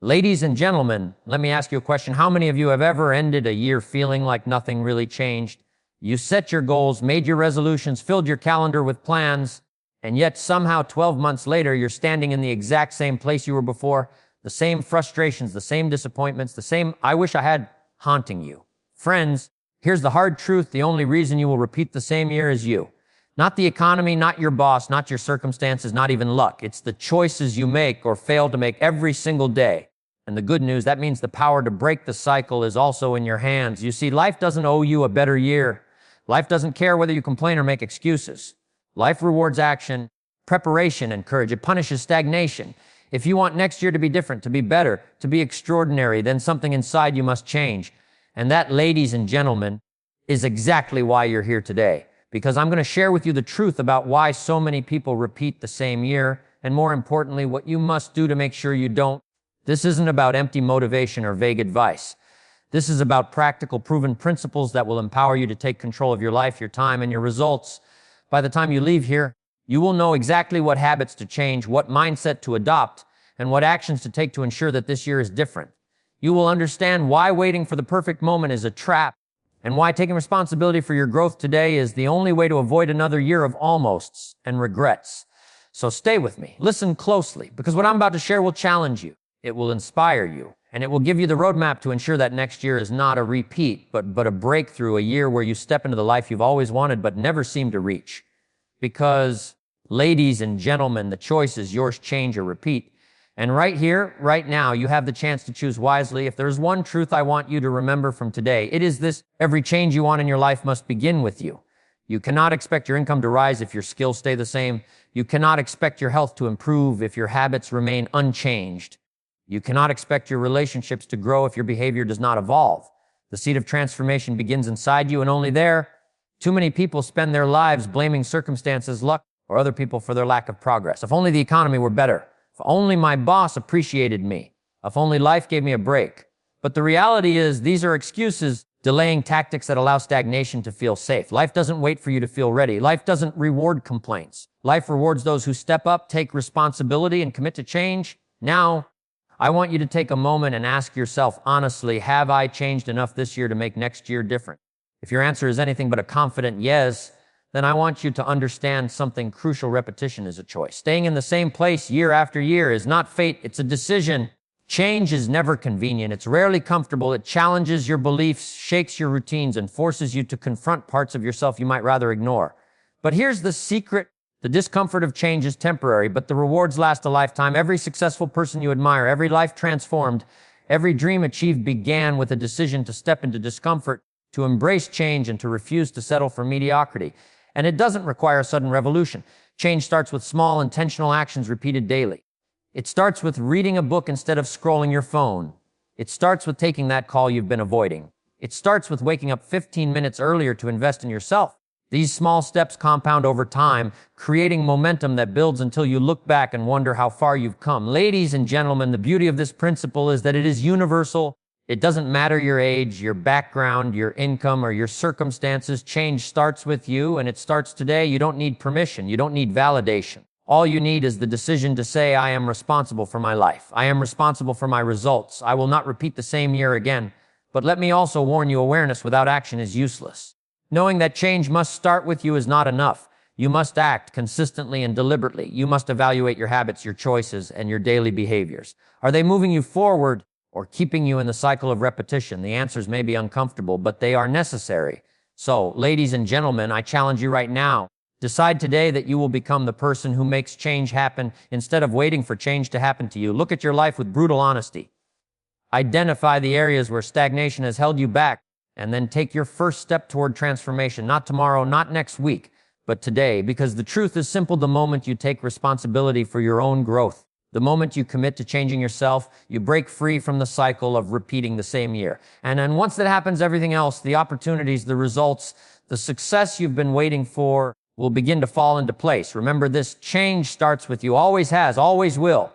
Ladies and gentlemen, let me ask you a question. How many of you have ever ended a year feeling like nothing really changed? You set your goals, made your resolutions, filled your calendar with plans, and yet somehow 12 months later, you're standing in the exact same place you were before, the same frustrations, the same disappointments, the same "I wish I had" haunting you. Friends, here's the hard truth. The only reason you will repeat the same year is you. Not the economy, not your boss, not your circumstances, not even luck. It's the choices you make or fail to make every single day. And the good news, that means the power to break the cycle is also in your hands. You see, life doesn't owe you a better year. Life doesn't care whether you complain or make excuses. Life rewards action, preparation, and courage. It punishes stagnation. If you want next year to be different, to be better, to be extraordinary, then something inside you must change. And that, ladies and gentlemen, is exactly why you're here today. Because I'm going to share with you the truth about why so many people repeat the same year, and more importantly, what you must do to make sure you don't. This isn't about empty motivation or vague advice. This is about practical, proven principles that will empower you to take control of your life, your time, and your results. By the time you leave here, you will know exactly what habits to change, what mindset to adopt, and what actions to take to ensure that this year is different. You will understand why waiting for the perfect moment is a trap, and why taking responsibility for your growth today is the only way to avoid another year of almosts and regrets. So stay with me. Listen closely, because what I'm about to share will challenge you. It will inspire you, and it will give you the roadmap to ensure that next year is not a repeat, but a breakthrough, a year where you step into the life you've always wanted but never seemed to reach. Because, ladies and gentlemen, the choice is yours: change or repeat. And right here, right now, you have the chance to choose wisely. If there's one truth I want you to remember from today, it is this: every change you want in your life must begin with you. You cannot expect your income to rise if your skills stay the same. You cannot expect your health to improve if your habits remain unchanged. You cannot expect your relationships to grow if your behavior does not evolve. The seed of transformation begins inside you, and only there. Too many people spend their lives blaming circumstances, luck, or other people for their lack of progress. If only the economy were better. If only my boss appreciated me. If only life gave me a break. But the reality is, these are excuses, delaying tactics that allow stagnation to feel safe. Life doesn't wait for you to feel ready. Life doesn't reward complaints. Life rewards those who step up, take responsibility, and commit to change. Now, I want you to take a moment and ask yourself honestly, have I changed enough this year to make next year different? If your answer is anything but a confident yes, then I want you to understand something crucial. Repetition is a choice. Staying in the same place year after year is not fate, it's a decision. Change is never convenient. It's rarely comfortable. It challenges your beliefs, shakes your routines, and forces you to confront parts of yourself you might rather ignore. But here's the secret. The discomfort of change is temporary, but the rewards last a lifetime. Every successful person you admire, every life transformed, every dream achieved began with a decision to step into discomfort, to embrace change, and to refuse to settle for mediocrity. And it doesn't require a sudden revolution. Change starts with small, intentional actions repeated daily. It starts with reading a book instead of scrolling your phone. It starts with taking that call you've been avoiding. It starts with waking up 15 minutes earlier to invest in yourself. These small steps compound over time, creating momentum that builds until you look back and wonder how far you've come. Ladies and gentlemen, the beauty of this principle is that it is universal. It doesn't matter your age, your background, your income, or your circumstances. Change starts with you, and it starts today. You don't need permission. You don't need validation. All you need is the decision to say, I am responsible for my life. I am responsible for my results. I will not repeat the same year again. But let me also warn you, awareness without action is useless. Knowing that change must start with you is not enough. You must act consistently and deliberately. You must evaluate your habits, your choices, and your daily behaviors. Are they moving you forward or keeping you in the cycle of repetition? The answers may be uncomfortable, but they are necessary. So, ladies and gentlemen, I challenge you right now. Decide today that you will become the person who makes change happen instead of waiting for change to happen to you. Look at your life with brutal honesty. Identify the areas where stagnation has held you back, and then take your first step toward transformation. Not tomorrow, not next week, but today. Because the truth is simple: the moment you take responsibility for your own growth, the moment you commit to changing yourself, you break free from the cycle of repeating the same year. And then once that happens, everything else, the opportunities, the results, the success you've been waiting for will begin to fall into place. Remember this: change starts with you, always has, always will.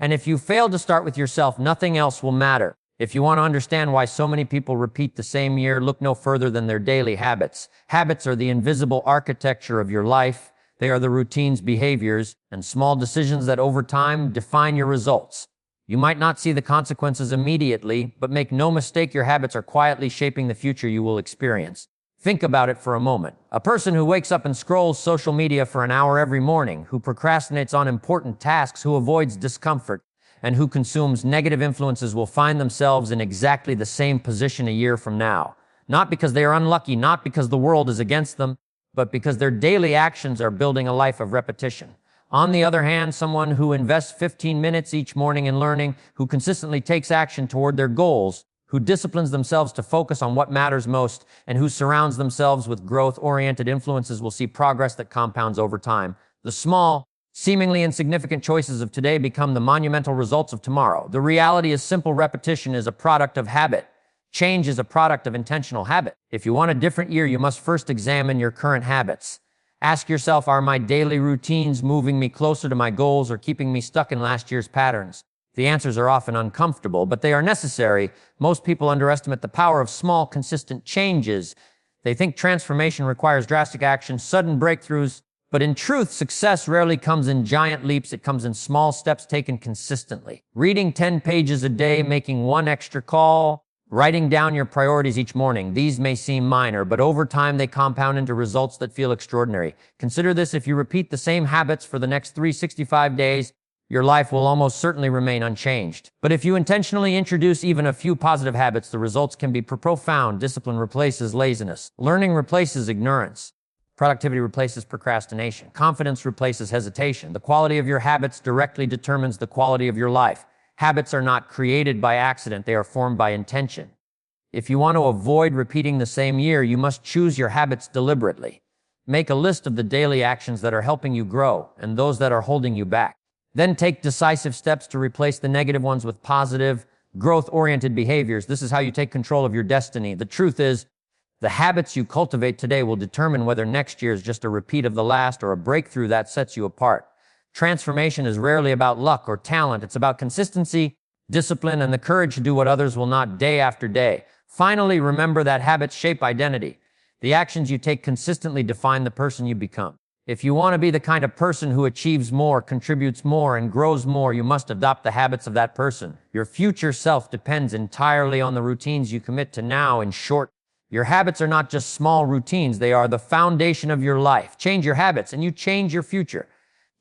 And if you fail to start with yourself, nothing else will matter. If you want to understand why so many people repeat the same year, look no further than their daily habits. Habits are the invisible architecture of your life. They are the routines, behaviors, and small decisions that over time define your results. You might not see the consequences immediately, but make no mistake, your habits are quietly shaping the future you will experience. Think about it for a moment. A person who wakes up and scrolls social media for an hour every morning, who procrastinates on important tasks, who avoids discomfort, and who consumes negative influences will find themselves in exactly the same position a year from now. Not because they are unlucky, not because the world is against them, but because their daily actions are building a life of repetition. On the other hand, someone who invests 15 minutes each morning in learning, who consistently takes action toward their goals, who disciplines themselves to focus on what matters most, and who surrounds themselves with growth-oriented influences will see progress that compounds over time. The small, seemingly insignificant choices of today become the monumental results of tomorrow. The reality is simple: repetition is a product of habit. Change is a product of intentional habit. If you want a different year, you must first examine your current habits. Ask yourself, are my daily routines moving me closer to my goals or keeping me stuck in last year's patterns? The answers are often uncomfortable, but they are necessary. Most people underestimate the power of small, consistent changes. They think transformation requires drastic action, sudden breakthroughs, but in truth, success rarely comes in giant leaps. It comes in small steps taken consistently. Reading 10 pages a day, making one extra call, writing down your priorities each morning. These may seem minor, but over time they compound into results that feel extraordinary. Consider this: if you repeat the same habits for the next 365 days, your life will almost certainly remain unchanged. But if you intentionally introduce even a few positive habits, the results can be profound. Discipline replaces laziness. Learning replaces ignorance. Productivity replaces procrastination. Confidence replaces hesitation. The quality of your habits directly determines the quality of your life. Habits are not created by accident, they are formed by intention. If you want to avoid repeating the same year, you must choose your habits deliberately. Make a list of the daily actions that are helping you grow and those that are holding you back. Then take decisive steps to replace the negative ones with positive, growth-oriented behaviors. This is how you take control of your destiny. The truth is, the habits you cultivate today will determine whether next year is just a repeat of the last or a breakthrough that sets you apart. Transformation is rarely about luck or talent. It's about consistency, discipline, and the courage to do what others will not day after day. Finally, remember that habits shape identity. The actions you take consistently define the person you become. If you want to be the kind of person who achieves more, contributes more, and grows more, you must adopt the habits of that person. Your future self depends entirely on the routines you commit to now. In short, your habits are not just small routines, they are the foundation of your life. Change your habits and you change your future.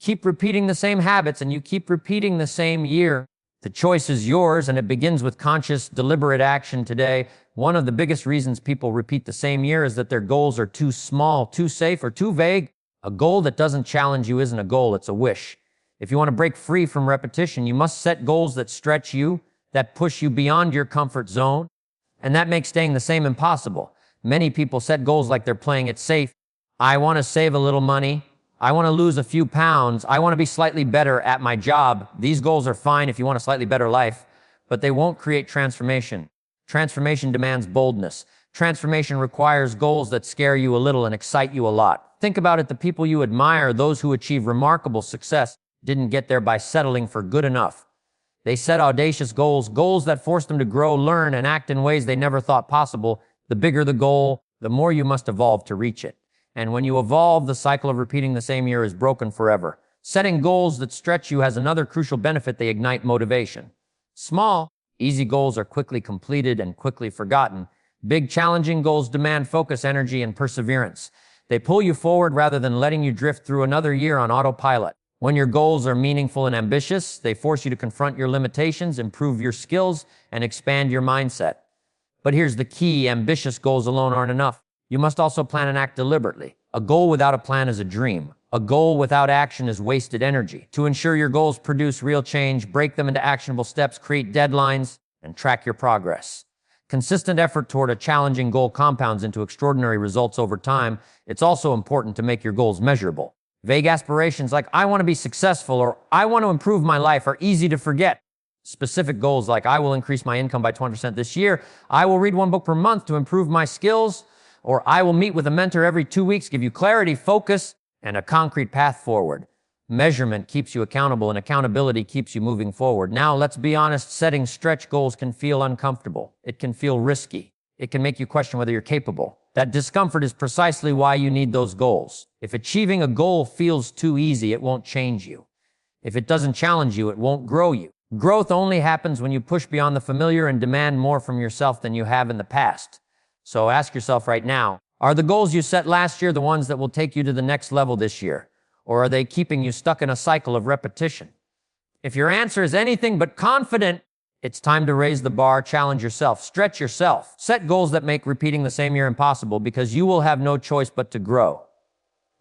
Keep repeating the same habits and you keep repeating the same year. The choice is yours, and it begins with conscious, deliberate action today. One of the biggest reasons people repeat the same year is that their goals are too small, too safe, or too vague. A goal that doesn't challenge you isn't a goal, it's a wish. If you want to break free from repetition, you must set goals that stretch you, that push you beyond your comfort zone, and that makes staying the same impossible. Many people set goals like they're playing it safe. I want to save a little money. I want to lose a few pounds. I want to be slightly better at my job. These goals are fine if you want a slightly better life, but they won't create transformation. Transformation demands boldness. Transformation requires goals that scare you a little and excite you a lot. Think about it: the people you admire, those who achieve remarkable success, didn't get there by settling for good enough. They set audacious goals, goals that forced them to grow, learn, and act in ways they never thought possible. The bigger the goal, the more you must evolve to reach it. And when you evolve, the cycle of repeating the same year is broken forever. Setting goals that stretch you has another crucial benefit: they ignite motivation. Small, easy goals are quickly completed and quickly forgotten. Big, challenging goals demand focus, energy, and perseverance. They pull you forward rather than letting you drift through another year on autopilot. When your goals are meaningful and ambitious, they force you to confront your limitations, improve your skills, and expand your mindset. But here's the key: ambitious goals alone aren't enough. You must also plan and act deliberately. A goal without a plan is a dream. A goal without action is wasted energy. To ensure your goals produce real change, break them into actionable steps, create deadlines, and track your progress. Consistent effort toward a challenging goal compounds into extraordinary results over time. It's also important to make your goals measurable. Vague aspirations like "I want to be successful" or "I want to improve my life" are easy to forget. Specific goals like "I will increase my income by 20% this year," "I will read one book per month to improve my skills," or "I will meet with a mentor every 2 weeks" give you clarity, focus, and a concrete path forward. Measurement keeps you accountable, and accountability keeps you moving forward. Now, let's be honest, setting stretch goals can feel uncomfortable. It can feel risky. It can make you question whether you're capable. That discomfort is precisely why you need those goals. If achieving a goal feels too easy, it won't change you. If it doesn't challenge you, it won't grow you. Growth only happens when you push beyond the familiar and demand more from yourself than you have in the past. So ask yourself right now, are the goals you set last year the ones that will take you to the next level this year? Or are they keeping you stuck in a cycle of repetition? If your answer is anything but confident, it's time to raise the bar, challenge yourself, stretch yourself. Set goals that make repeating the same year impossible because you will have no choice but to grow.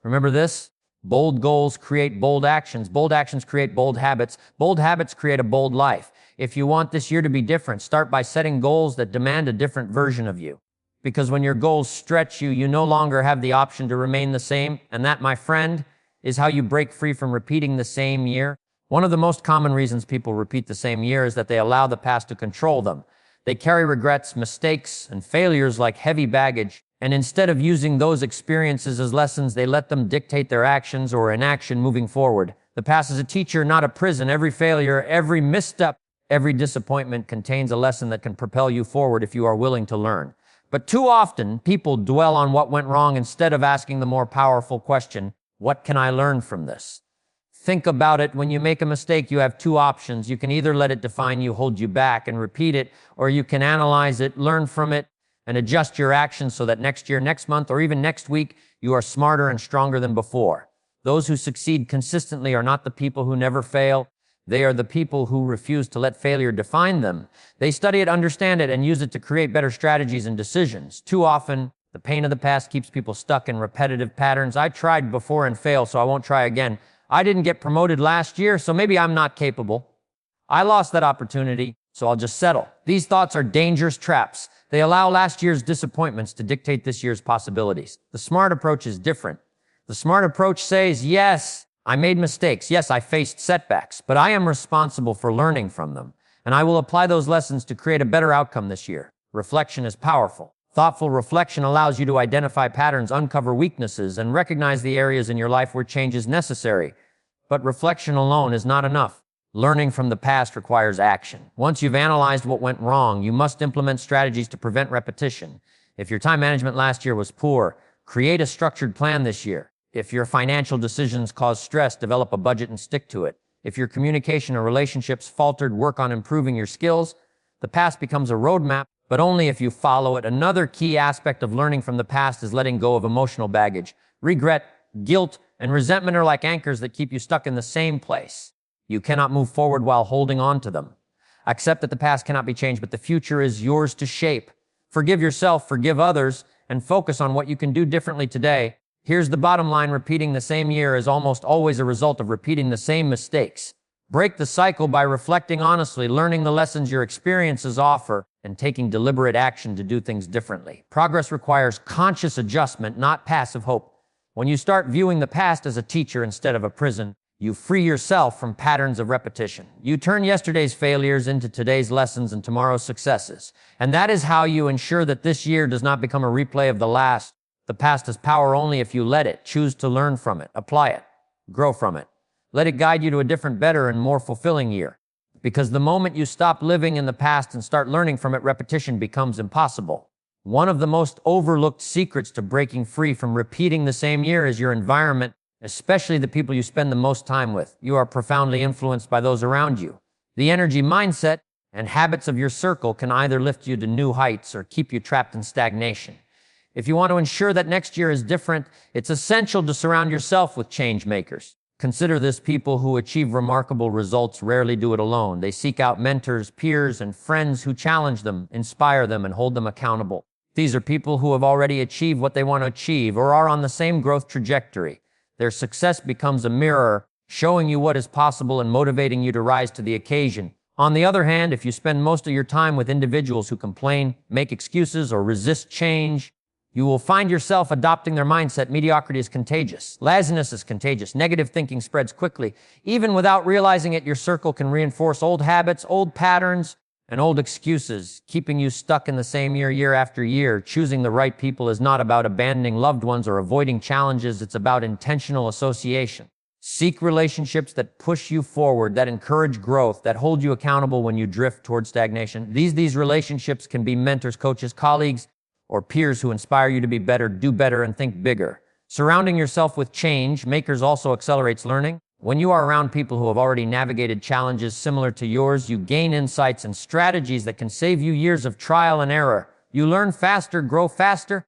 Remember this? Bold goals create bold actions. Bold actions create bold habits. Bold habits create a bold life. If you want this year to be different, start by setting goals that demand a different version of you. Because when your goals stretch you, you no longer have the option to remain the same. And that, my friend, is how you break free from repeating the same year. One of the most common reasons people repeat the same year is that they allow the past to control them. They carry regrets, mistakes, and failures like heavy baggage, and instead of using those experiences as lessons, they let them dictate their actions or inaction moving forward. The past is a teacher, not a prison. Every failure, every misstep, every disappointment contains a lesson that can propel you forward if you are willing to learn. But too often, people dwell on what went wrong instead of asking the more powerful question, what can I learn from this? Think about it. When you make a mistake, you have two options. You can either let it define you, hold you back, and repeat it, or you can analyze it, learn from it, and adjust your actions so that next year, next month, or even next week, you are smarter and stronger than before. Those who succeed consistently are not the people who never fail. They are the people who refuse to let failure define them. They study it, understand it, and use it to create better strategies and decisions. Too often, the pain of the past keeps people stuck in repetitive patterns. I tried before and failed, so I won't try again. I didn't get promoted last year, so maybe I'm not capable. I lost that opportunity, so I'll just settle. These thoughts are dangerous traps. They allow last year's disappointments to dictate this year's possibilities. The smart approach is different. The smart approach says, yes, I made mistakes. Yes, I faced setbacks, but I am responsible for learning from them, and I will apply those lessons to create a better outcome this year. Reflection is powerful. Thoughtful reflection allows you to identify patterns, uncover weaknesses, and recognize the areas in your life where change is necessary. But reflection alone is not enough. Learning from the past requires action. Once you've analyzed what went wrong, you must implement strategies to prevent repetition. If your time management last year was poor, create a structured plan this year. If your financial decisions caused stress, develop a budget and stick to it. If your communication or relationships faltered, work on improving your skills. The past becomes a roadmap, but only if you follow it. Another key aspect of learning from the past is letting go of emotional baggage. Regret, guilt, and resentment are like anchors that keep you stuck in the same place. You cannot move forward while holding on to them. Accept that the past cannot be changed, but the future is yours to shape. Forgive yourself, forgive others, and focus on what you can do differently today. Here's the bottom line: repeating the same year is almost always a result of repeating the same mistakes. Break the cycle by reflecting honestly, learning the lessons your experiences offer, and taking deliberate action to do things differently. Progress requires conscious adjustment, not passive hope. When you start viewing the past as a teacher instead of a prison, you free yourself from patterns of repetition. You turn yesterday's failures into today's lessons and tomorrow's successes. And that is how you ensure that this year does not become a replay of the last. The past has power only if you let it. Choose to learn from it, apply it, grow from it. Let it guide you to a different, better, and more fulfilling year. Because the moment you stop living in the past and start learning from it, repetition becomes impossible. One of the most overlooked secrets to breaking free from repeating the same year is your environment, especially the people you spend the most time with. You are profoundly influenced by those around you. The energy, mindset, and habits of your circle can either lift you to new heights or keep you trapped in stagnation. If you want to ensure that next year is different, it's essential to surround yourself with change makers. Consider this: people who achieve remarkable results rarely do it alone. They seek out mentors, peers, and friends who challenge them, inspire them, and hold them accountable. These are people who have already achieved what they want to achieve or are on the same growth trajectory. Their success becomes a mirror, showing you what is possible and motivating you to rise to the occasion. On the other hand, if you spend most of your time with individuals who complain, make excuses, or resist change, you will find yourself adopting their mindset. Mediocrity is contagious. Laziness is contagious. Negative thinking spreads quickly. Even without realizing it, your circle can reinforce old habits, old patterns, and old excuses, keeping you stuck in the same year after year. Choosing the right people is not about abandoning loved ones or avoiding challenges. It's about intentional association. Seek relationships that push you forward, that encourage growth, that hold you accountable when you drift toward stagnation. These relationships can be mentors, coaches, colleagues, or peers who inspire you to be better, do better, and think bigger. Surrounding yourself with change makers also accelerates learning. When you are around people who have already navigated challenges similar to yours, you gain insights and strategies that can save you years of trial and error. You learn faster, grow faster,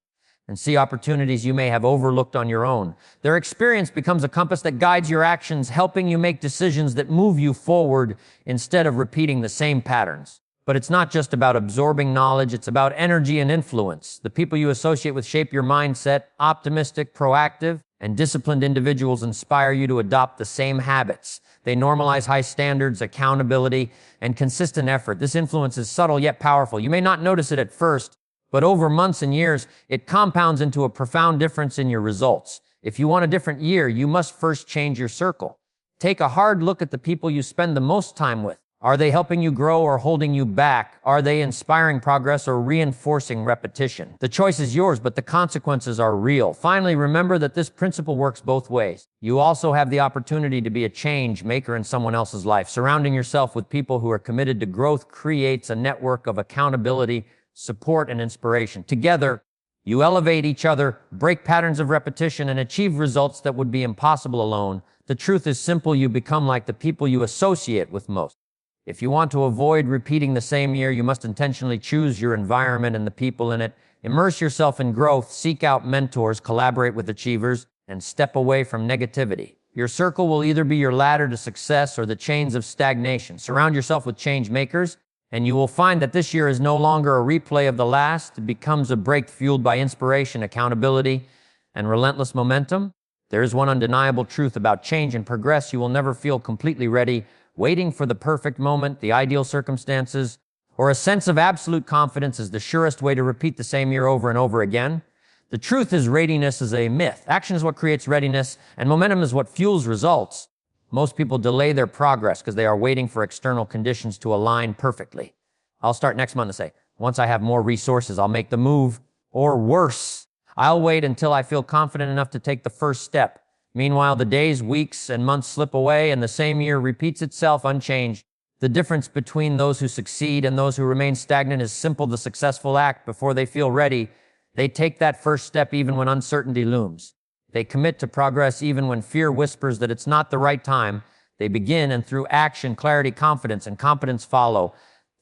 and see opportunities you may have overlooked on your own. Their experience becomes a compass that guides your actions, helping you make decisions that move you forward instead of repeating the same patterns. But it's not just about absorbing knowledge, it's about energy and influence. The people you associate with shape your mindset. Optimistic, proactive, and disciplined individuals inspire you to adopt the same habits. They normalize high standards, accountability, and consistent effort. This influence is subtle yet powerful. You may not notice it at first, but over months and years, it compounds into a profound difference in your results. If you want a different year, you must first change your circle. Take a hard look at the people you spend the most time with. Are they helping you grow or holding you back? Are they inspiring progress or reinforcing repetition? The choice is yours, but the consequences are real. Finally, remember that this principle works both ways. You also have the opportunity to be a change maker in someone else's life. Surrounding yourself with people who are committed to growth creates a network of accountability, support, and inspiration. Together, you elevate each other, break patterns of repetition, and achieve results that would be impossible alone. The truth is simple: you become like the people you associate with most. If you want to avoid repeating the same year, you must intentionally choose your environment and the people in it. Immerse yourself in growth, seek out mentors, collaborate with achievers, and step away from negativity. Your circle will either be your ladder to success or the chains of stagnation. Surround yourself with change makers, and you will find that this year is no longer a replay of the last. It becomes a break fueled by inspiration, accountability, and relentless momentum. There is one undeniable truth about change and progress: you will never feel completely ready. Waiting for the perfect moment, the ideal circumstances, or a sense of absolute confidence is the surest way to repeat the same year over and over again. The truth is, readiness is a myth. Action is what creates readiness, and momentum is what fuels results. Most people delay their progress because they are waiting for external conditions to align perfectly. I'll start next month and say, once I have more resources, I'll make the move. Or worse, I'll wait until I feel confident enough to take the first step. Meanwhile, the days, weeks, and months slip away, and the same year repeats itself unchanged. The difference between those who succeed and those who remain stagnant is simple. The successful act before they feel ready. They take that first step even when uncertainty looms. They commit to progress even when fear whispers that it's not the right time. They begin, and through action, clarity, confidence, and competence follow.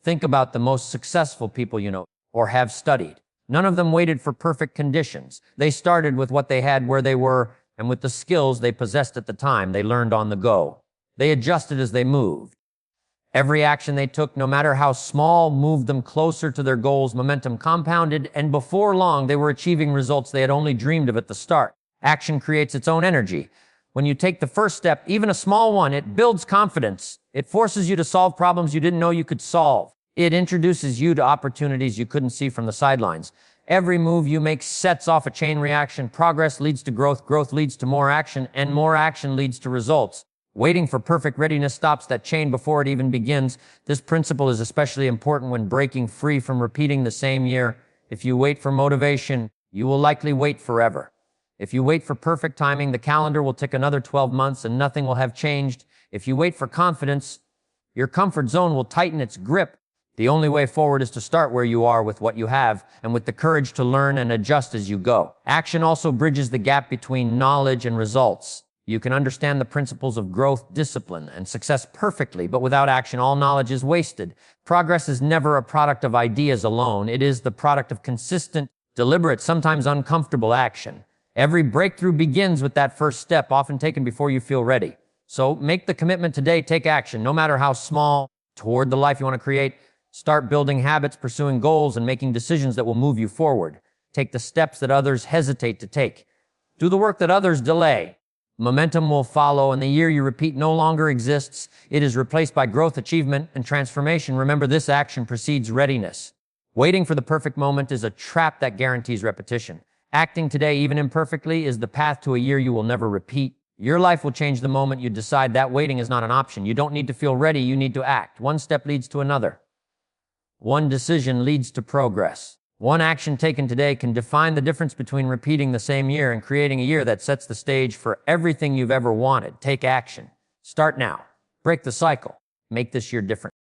Think about the most successful people you know or have studied. None of them waited for perfect conditions. They started with what they had where they were, and with the skills they possessed at the time. They learned on the go. They adjusted as they moved. Every action they took, no matter how small, moved them closer to their goals. Momentum compounded, and before long, they were achieving results they had only dreamed of at the start. Action creates its own energy. When you take the first step, even a small one, it builds confidence. It forces you to solve problems you didn't know you could solve. It introduces you to opportunities you couldn't see from the sidelines. Every move you make sets off a chain reaction. Progress leads to growth, growth leads to more action, and more action leads to results. Waiting for perfect readiness stops that chain before it even begins. This principle is especially important when breaking free from repeating the same year. If you wait for motivation, you will likely wait forever. If you wait for perfect timing, the calendar will tick another 12 months and nothing will have changed. If you wait for confidence, your comfort zone will tighten its grip. The only way forward is to start where you are with what you have, and with the courage to learn and adjust as you go. Action also bridges the gap between knowledge and results. You can understand the principles of growth, discipline, and success perfectly, but without action, all knowledge is wasted. Progress is never a product of ideas alone. It is the product of consistent, deliberate, sometimes uncomfortable action. Every breakthrough begins with that first step, often taken before you feel ready. So make the commitment today, take action, no matter how small, toward the life you want to create. Start building habits, pursuing goals, and making decisions that will move you forward. Take the steps that others hesitate to take. Do the work that others delay. Momentum will follow, and the year you repeat no longer exists. It is replaced by growth, achievement, and transformation. Remember, this action precedes readiness. Waiting for the perfect moment is a trap that guarantees repetition. Acting today, even imperfectly, is the path to a year you will never repeat. Your life will change the moment you decide that waiting is not an option. You don't need to feel ready, you need to act. One step leads to another. One decision leads to progress. One action taken today can define the difference between repeating the same year and creating a year that sets the stage for everything you've ever wanted. Take action. Start now. Break the cycle. Make this year different.